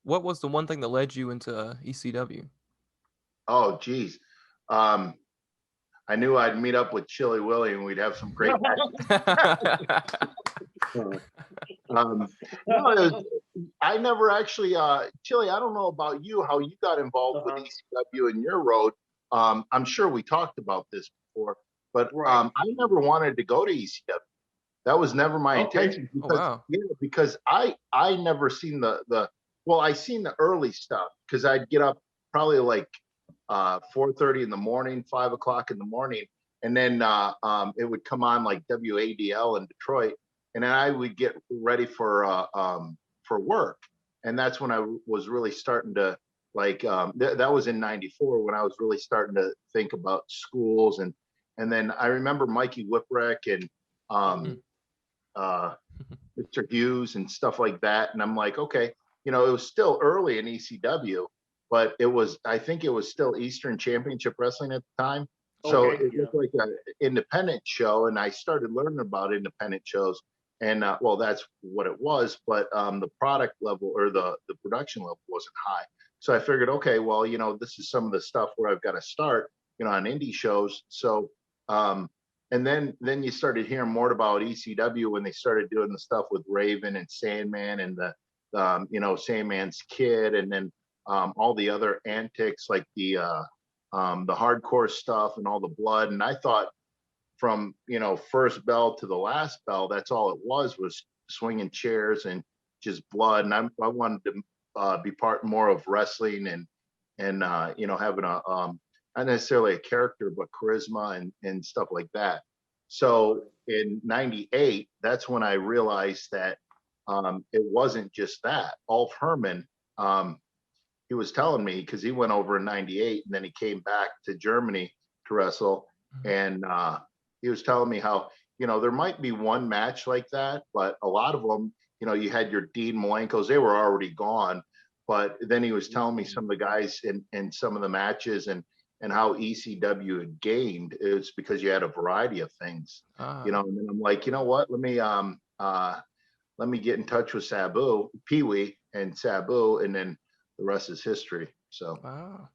what was the one thing that led you into ECW? Oh, geez. Um, I knew I'd meet up with Chili Willie and we'd have some great matches. Uh, no, I never actually, Chili, I don't know about you, how you got involved with Uh-huh. ECW and your road. I'm sure we talked about this before, but Right. I never wanted to go to ECW. That was never my Okay. intention Oh because wow. yeah, because I never seen the well, I seen the early stuff because I'd get up probably like 4:30 in the morning, 5 o'clock in the morning, and then it would come on like WADL in Detroit, and then I would get ready for work, and that's when I was really starting to like that was in '94 when I was really starting to think about schools and then I remember Mikey Whipwreck and Mm. um, uh, Mr. Hughes and stuff like that. And I'm like, okay, it was still early in ECW, but I think it was still Eastern Championship Wrestling at the time. So Okay. it Yeah. looked like an independent show. And I started learning about independent shows. And well, that's what it was. But the product level or the production level wasn't high. So I figured, okay, well, this is some of the stuff where I've got to start, on indie shows. So um, and then you started hearing more about ECW when they started doing the stuff with Raven and Sandman and the Sandman's kid and then all the other antics like the hardcore stuff and all the blood. And I thought from first bell to the last bell, that's all it was swinging chairs and just blood. And I wanted to be part more of wrestling and having a not necessarily a character but charisma and stuff like that. So in '98, that's when I realized that it wasn't just that. Ulf Herman, he was telling me because he went over in '98 and then he came back to Germany to wrestle, Mhm. and he was telling me how there might be one match like that, but a lot of them, you had your Dean Malenkos, they were already gone. But then he was telling me some of the guys in some of the matches and how ECW had gained is because you had a variety of things, Ah. and then I'm like, you know what? Let me get in touch with Sabu, Pee Wee, and Sabu, and then the rest is history. So Wow.